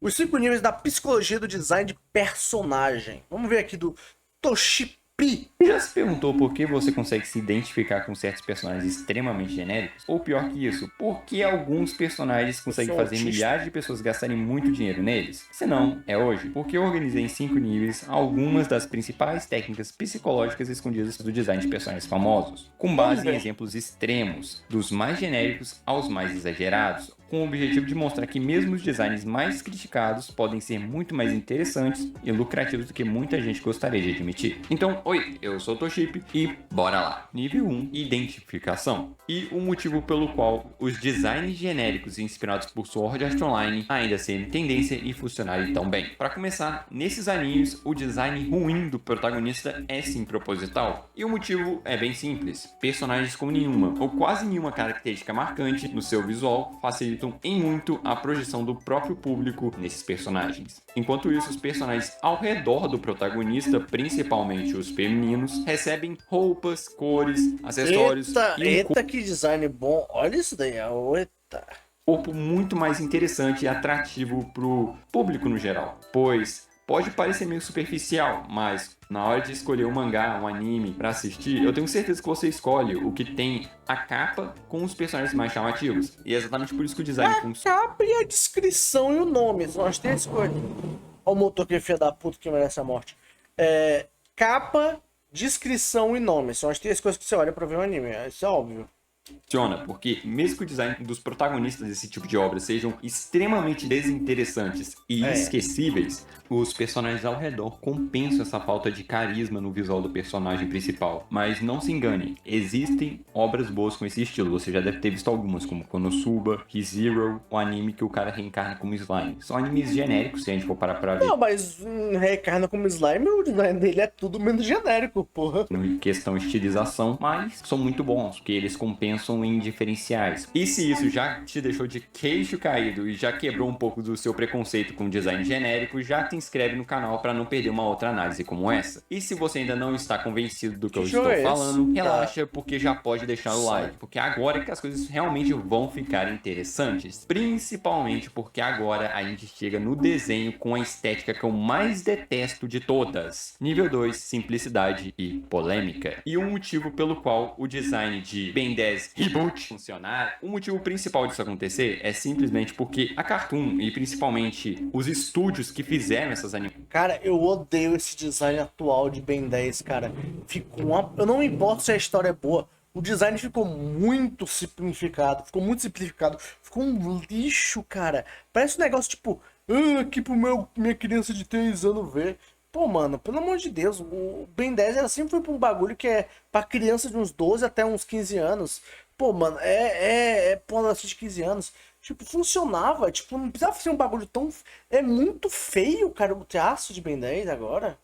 Os 5 níveis da psicologia do design de personagem. Vamos ver aqui do Toshipi. Já se perguntou por que você consegue se identificar com certos personagens extremamente genéricos? Ou pior que isso, por que alguns personagens conseguem fazer milhares de pessoas gastarem muito dinheiro neles? Se não, é hoje, porque eu organizei em 5 níveis algumas das principais técnicas psicológicas escondidas do design de personagens famosos, com base em exemplos extremos, dos mais genéricos aos mais exagerados, com o objetivo de mostrar que mesmo os designs mais criticados podem ser muito mais interessantes e lucrativos do que muita gente gostaria de admitir. Então, oi, eu sou o Toshipi e bora lá. Nível 1, identificação. E o motivo pelo qual os designs genéricos inspirados por Sword Art Online ainda serem tendência e funcionarem tão bem. Para começar, nesses animes, o design ruim do protagonista é sim proposital. E o motivo é bem simples. Personagens com nenhuma ou quase nenhuma característica marcante no seu visual facilitam em muito a projeção do próprio público nesses personagens. Enquanto isso, os personagens ao redor do protagonista, principalmente os femininos, recebem roupas, cores, acessórios Eita, que design bom. Olha isso daí. Eita. Corpo muito mais interessante e atrativo pro público no geral, pois pode parecer meio superficial, mas na hora de escolher um mangá, um anime pra assistir, eu tenho certeza que você escolhe o que tem a capa com os personagens mais chamativos. E é exatamente por isso que o design funciona. A capa e a descrição e o nome. São as 3 coisas. Olha o motor que é filho da puta que merece a morte. Capa, descrição e nome. São as 3 coisas que você olha pra ver um anime. Isso é óbvio. Funciona, porque mesmo que o design dos protagonistas desse tipo de obra sejam extremamente desinteressantes e esquecíveis, os personagens ao redor compensam essa falta de carisma no visual do personagem principal. Mas não se engane, existem obras boas com esse estilo, você já deve ter visto algumas, como Konosuba, ReZero, o anime que o cara reencarna como slime. São animes genéricos, se a gente for parar pra ver. Não, mas reencarna como slime, o design dele é tudo menos genérico, porra. Em questão de estilização, mas são muito bons, porque eles compensam em diferenciais. E se isso já te deixou de queixo caído e já quebrou um pouco do seu preconceito com design genérico, já te inscreve no canal para não perder uma outra análise como essa. E se você ainda não está convencido do que eu estou falando, relaxa, porque já pode deixar o like, porque agora é que as coisas realmente vão ficar interessantes. Principalmente porque agora a gente chega no desenho com a estética que eu mais detesto de todas. Nível 2, simplicidade e polêmica. E o motivo pelo qual o design de Ben 10 Reboot funcionar, o motivo principal disso acontecer é simplesmente porque a Cartoon e principalmente os estúdios que fizeram essas animações. Cara, eu odeio esse design atual de Ben 10, cara. Eu não me importo se a história é boa. O design ficou muito simplificado. Ficou um lixo, cara. Parece um negócio tipo, aqui pro minha criança de 3 anos ver. Pô, mano, pelo amor de Deus, o Ben 10 ela sempre foi pra um bagulho que é pra criança de uns 12 até uns 15 anos. Pô, mano, é pra um adolescente de 15 anos. Tipo, funcionava. Tipo, não precisava ser um bagulho tão. É muito feio, cara, o traço de Ben 10 agora.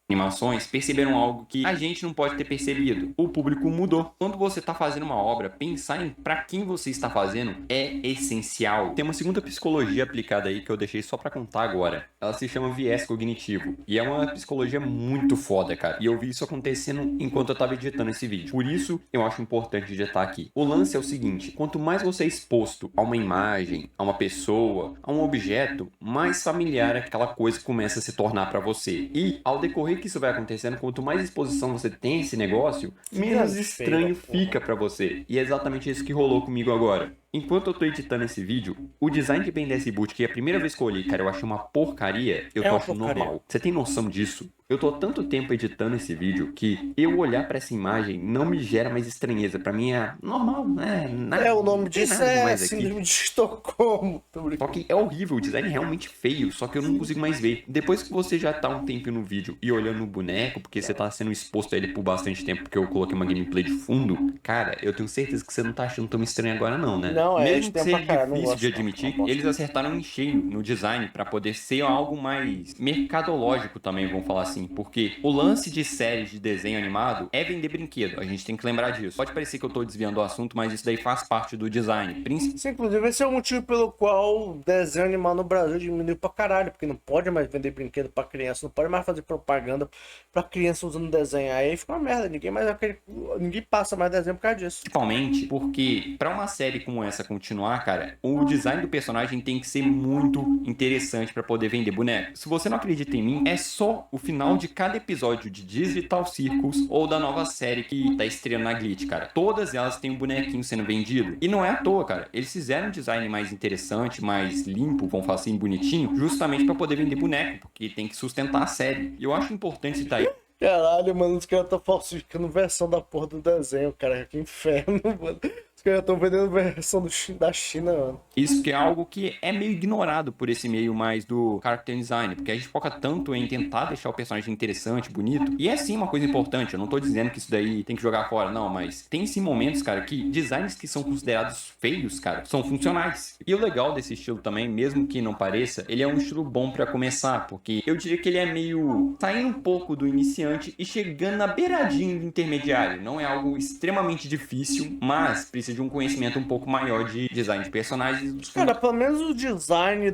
Animações perceberam algo que a gente não pode ter percebido. O público mudou. Quando você está fazendo uma obra, pensar em para quem você está fazendo é essencial. Tem uma segunda psicologia aplicada aí que eu deixei só para contar agora. Ela se chama viés cognitivo e é uma psicologia muito foda, cara. E eu vi isso acontecendo enquanto eu estava editando esse vídeo. Por isso, eu acho importante editar aqui. O lance é o seguinte: quanto mais você é exposto a uma imagem, a uma pessoa, a um objeto, mais familiar aquela coisa começa a se tornar para você. E ao decorrer que isso vai acontecendo, quanto mais exposição você tem a esse negócio, menos estranho fica pra você. E é exatamente isso que rolou comigo agora. Enquanto eu tô editando esse vídeo, o design de Ben 10 Reboot, que é a primeira vez que eu olhei, cara, eu achei uma porcaria, eu tô achando normal. Você tem noção disso? Eu tô há tanto tempo editando esse vídeo que eu olhar pra essa imagem não me gera mais estranheza. Pra mim é normal, né? O nome disso é Síndrome de Estocolmo. Só que é horrível, o design é realmente feio, só que eu não consigo mais ver. Depois que você já tá um tempo no vídeo e olhando o boneco, porque você tá sendo exposto a ele por bastante tempo, porque eu coloquei uma gameplay de fundo, cara, eu tenho certeza que você não tá achando tão estranho agora não, né? Não, mesmo que seja difícil de admitir, eles acertaram em cheio no design pra poder ser algo mais mercadológico também, vamos falar assim. Porque o lance de séries de desenho animado é vender brinquedo, a gente tem que lembrar disso. Pode parecer que eu tô desviando o assunto, mas isso daí faz parte do design. Sim, inclusive esse é o motivo pelo qual o desenho animado no Brasil diminuiu pra caralho, porque não pode mais vender brinquedo pra criança, não pode mais fazer propaganda pra criança usando desenho. Aí fica uma merda, ninguém passa mais desenho por causa disso. Principalmente porque pra uma série como essa começa a continuar, cara, o design do personagem tem que ser muito interessante pra poder vender boneco. Se você não acredita em mim, é só o final de cada episódio de Digital Circus ou da nova série que tá estreando na Glitch, cara. Todas elas têm um bonequinho sendo vendido. E não é à toa, cara. Eles fizeram um design mais interessante, mais limpo, vamos falar assim, bonitinho, justamente pra poder vender boneco, porque tem que sustentar a série. E eu acho importante citar isso. Caralho, mano, os caras estão falsificando versão da porra do desenho, cara. Que inferno, mano. Os caras estão vendendo versão da China, mano. Isso que é algo que é meio ignorado por esse meio mais do character design, porque a gente foca tanto em tentar deixar o personagem interessante, bonito, e é sim uma coisa importante, eu não tô dizendo que isso daí tem que jogar fora, não, mas tem sim momentos, cara, que designs que são considerados feios, cara, são funcionais. E o legal desse estilo também, mesmo que não pareça, ele é um estilo bom pra começar, porque eu diria que ele é meio saindo um pouco do iniciante e chegando na beiradinha do intermediário. Não é algo extremamente difícil, mas precisa de um conhecimento um pouco maior de design de personagens. Cara, pelo menos o design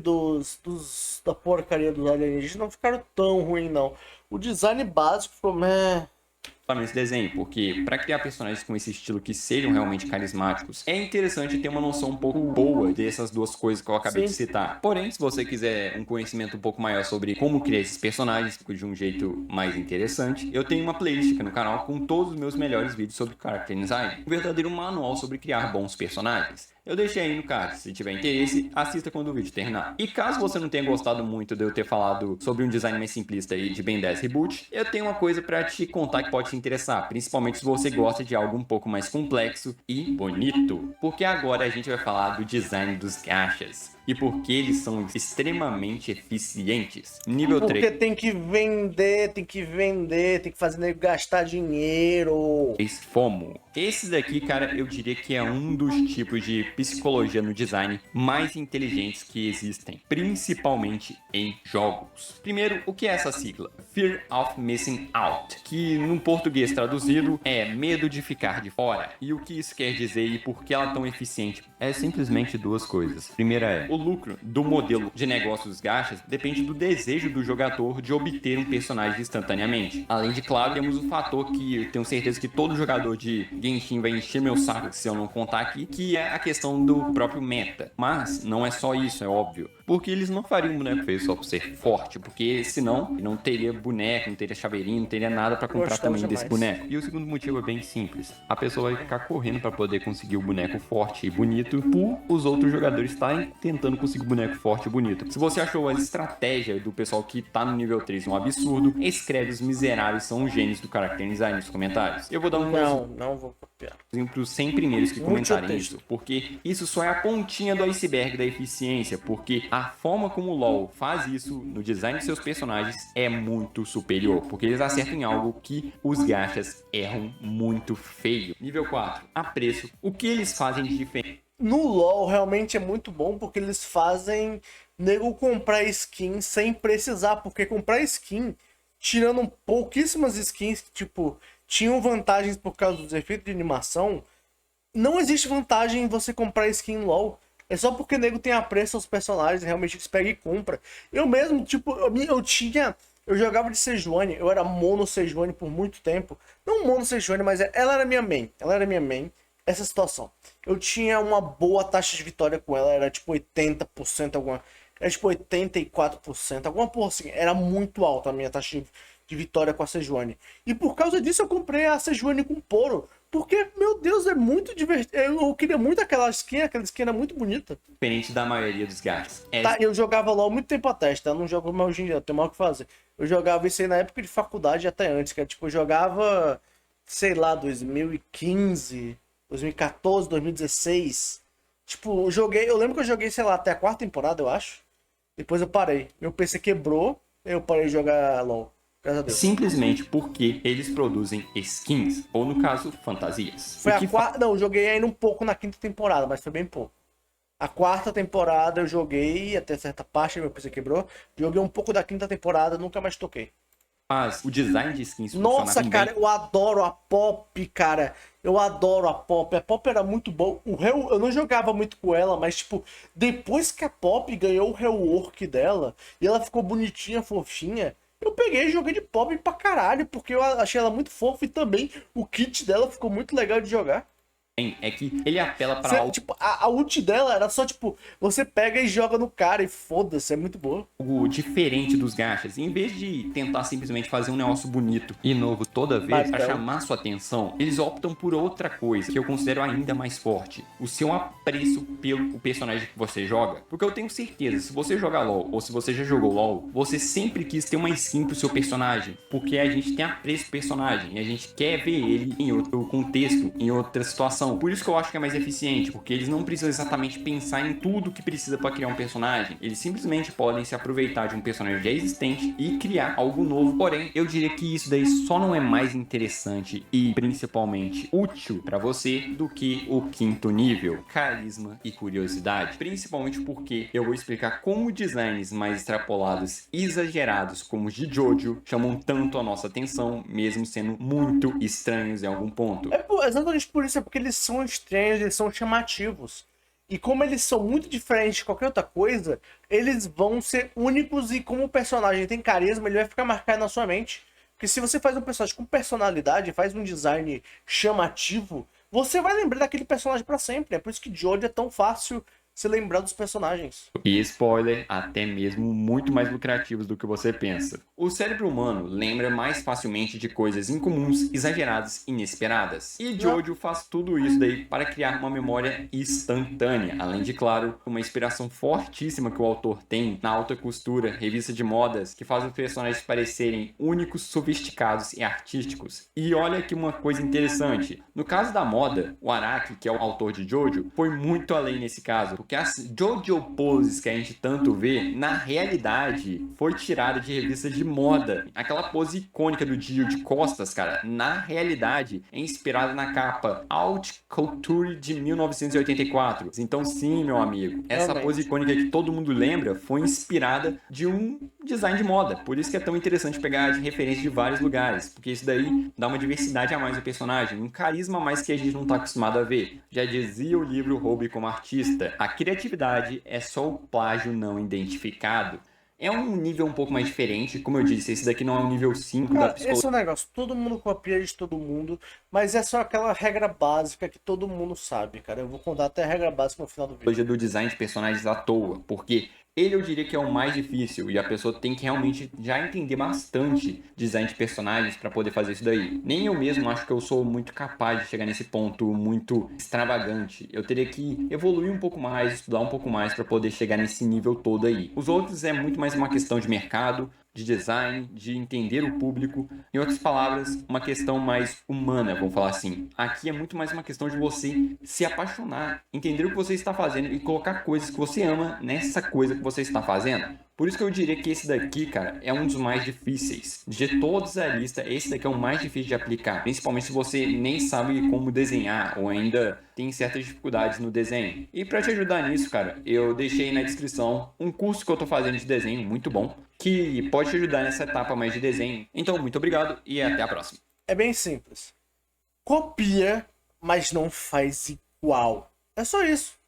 da porcaria dos alienígenas não ficaram tão ruim, não. O design básico ficou meh. Esse desenho, porque para criar personagens com esse estilo que sejam realmente carismáticos, é interessante ter uma noção um pouco boa dessas duas coisas que eu acabei de citar. Porém, se você quiser um conhecimento um pouco maior sobre como criar esses personagens de um jeito mais interessante, eu tenho uma playlist aqui no canal com todos os meus melhores vídeos sobre character design, um verdadeiro manual sobre criar bons personagens. Eu deixei aí no card, se tiver interesse, assista quando o vídeo terminar. E caso você não tenha gostado muito de eu ter falado sobre um design mais simplista aí de Ben 10 Reboot, eu tenho uma coisa pra te contar que pode te interessar, principalmente se você gosta de algo um pouco mais complexo e bonito. Porque agora a gente vai falar do design dos gachas. E porque eles são extremamente eficientes. Nível 3. Porque tem que vender, tem que fazer nego gastar dinheiro. FOMO. Esses daqui, cara, eu diria que é um dos tipos de psicologia no design mais inteligentes que existem, principalmente em jogos. Primeiro, o que é essa sigla? Fear of Missing Out, que no português traduzido é medo de ficar de fora. E o que isso quer dizer e por que ela é tão eficiente? É simplesmente duas coisas. Primeira é, o lucro do modelo de negócios gachas depende do desejo do jogador de obter um personagem instantaneamente. Além de, claro, temos o fator que eu tenho certeza que todo jogador de Genshin vai encher meu saco se eu não contar aqui, que é a questão do próprio meta. Mas não é só isso, é óbvio. Porque eles não fariam um boneco feio só por ser forte, porque senão não teria boneco, não teria chaveirinho, não teria nada pra comprar também desse boneco. E o segundo motivo é bem simples. A pessoa vai ficar correndo pra poder conseguir o boneco forte e bonito por os outros jogadores estarem tentando conseguir o boneco forte e bonito. Se você achou a estratégia do pessoal que tá no nível 3 um absurdo, escreve os miseráveis são os gênios do character design nos comentários. Eu vou dar um Não vou copiar. Para os 100 primeiros que comentarem isso, porque isso só é a pontinha do iceberg da eficiência, porque a forma como o LoL faz isso no design de seus personagens é muito superior, porque eles acertam em algo que os gachas erram muito feio. Nível 4, apreço. O que eles fazem de diferente? No LoL realmente é muito bom porque eles fazem nego comprar skin sem precisar, porque comprar skin, tirando pouquíssimas skins que, tipo, tinham vantagens por causa dos efeitos de animação, não existe vantagem em você comprar skin no LoL. É só porque o nego tem apreço aos personagens, realmente eles pegam e compram. Eu mesmo, tipo, eu jogava de Sejuani, eu era mono Sejuani por muito tempo. Não mono Sejuani, mas ela era minha main. Essa situação. Eu tinha uma boa taxa de vitória com ela, era tipo 80%, era tipo 84%, alguma porra assim. Era muito alta a minha taxa de vitória com a Sejuani. E por causa disso eu comprei a Sejuani com Poro. Porque, meu Deus, é muito divertido. Eu queria muito aquela skin era muito bonita. Diferente da maioria dos gachas. Tá, eu jogava LoL muito tempo atrás, tá? Eu não jogo mais hoje em dia, eu tenho mal o que fazer. Eu jogava isso aí na época de faculdade até antes, que é tipo, eu jogava, sei lá, 2015, 2014, 2016. Tipo, eu lembro que eu joguei, sei lá, até a quarta temporada, eu acho. Depois eu parei. Meu PC quebrou, eu parei de jogar LoL. Graças a Deus. Simplesmente porque eles produzem skins, ou no caso, fantasias. Foi a quarta. Não, eu joguei ainda um pouco na quinta temporada, mas foi bem pouco. A quarta temporada eu joguei até certa parte, meu PC quebrou. Joguei um pouco da quinta temporada, nunca mais toquei. Mas o design de skins Nossa, cara, eu adoro a Pop, cara. Eu adoro a Pop. A Pop era muito bom. Eu não jogava muito com ela, mas, tipo, depois que a Pop ganhou o rework dela e ela ficou bonitinha, fofinha, eu peguei e joguei de Pop pra caralho, porque eu achei ela muito fofa e também o kit dela ficou muito legal de jogar. é que ele apela pra algo Tipo, a ult dela era só, tipo, você pega e joga no cara e foda-se, é muito boa. diferente dos gachas. Em vez de tentar simplesmente fazer um negócio bonito e novo toda vez pra Padrão. chamar sua atenção, eles optam por outra coisa que eu considero ainda mais forte: o seu apreço pelo personagem que você joga. Porque eu tenho certeza, se você joga LoL ou se você já jogou LoL, você sempre quis ter uma skin pro seu personagem, porque a gente tem apreço pro personagem e a gente quer ver ele em outro contexto, em outra situação. Por isso que eu acho que é mais eficiente, porque eles não precisam exatamente pensar em tudo que precisa para criar um personagem. Eles simplesmente podem se aproveitar de um personagem já existente e criar algo novo. Porém, eu diria que isso daí só não é mais interessante e principalmente útil para você do que o quinto nível, carisma e curiosidade. Principalmente porque eu vou explicar como designs mais extrapolados e exagerados, como os de Jojo, chamam tanto a nossa atenção, mesmo sendo muito estranhos em algum ponto. Exatamente por isso, é porque eles são estranhos, eles são chamativos. E como eles são muito diferentes de qualquer outra coisa, eles vão ser únicos e como o personagem tem carisma, ele vai ficar marcado na sua mente. Porque se você faz um personagem com personalidade, faz um design chamativo, você vai lembrar daquele personagem pra sempre. É por isso que Jojo é tão fácil se lembrar dos personagens. E spoiler, até mesmo muito mais lucrativos do que você pensa. O cérebro humano lembra mais facilmente de coisas incomuns, exageradas, inesperadas. E Jojo faz tudo isso daí para criar uma memória instantânea, além de, claro, uma inspiração fortíssima que o autor tem na alta costura, revista de modas, que faz os personagens parecerem únicos, sofisticados e artísticos. E olha aqui uma coisa interessante, no caso da moda, o Araki, que é o autor de Jojo, foi muito além nesse caso, porque as Jojo poses que a gente tanto vê, na realidade, foi tirada de revistas de moda. Aquela pose icônica do Dio de costas, cara, na realidade, é inspirada na capa Haute Couture de 1984. Então sim, meu amigo, essa pose icônica que todo mundo lembra foi inspirada de um design de moda. Por isso que é tão interessante pegar de referência de vários lugares, porque isso daí dá uma diversidade a mais ao personagem, um carisma a mais que a gente não tá acostumado a ver. Já dizia o livro Roube como Artista, a criatividade é só o plágio não identificado. É um nível um pouco mais diferente, como eu disse, esse daqui não é um nível 5 da psicologia. Esse é o negócio, todo mundo copia de todo mundo, mas é só aquela regra básica que todo mundo sabe, cara. Eu vou contar até a regra básica no final do vídeo. Do design de personagens à toa, porque ele eu diria que é o mais difícil e a pessoa tem que realmente já entender bastante design de personagens para poder fazer isso daí. Nem eu mesmo acho que eu sou muito capaz de chegar nesse ponto muito extravagante. Eu teria que evoluir um pouco mais, estudar um pouco mais para poder chegar nesse nível todo aí. Os outros é muito mais uma questão de mercado, de design, de entender o público. Em outras palavras, uma questão mais humana, vamos falar assim. Aqui é muito mais uma questão de você se apaixonar, entender o que você está fazendo e colocar coisas que você ama nessa coisa que você está fazendo. Por isso que eu diria que esse daqui, cara, é um dos mais difíceis. De todos a lista, esse daqui é o mais difícil de aplicar. Principalmente se você nem sabe como desenhar ou ainda tem certas dificuldades no desenho. E para te ajudar nisso, cara, eu deixei na descrição um curso que eu tô fazendo de desenho muito bom, que pode te ajudar nessa etapa mais de desenho. Então, muito obrigado e até a próxima. É bem simples. Copia, mas não faz igual. É só isso.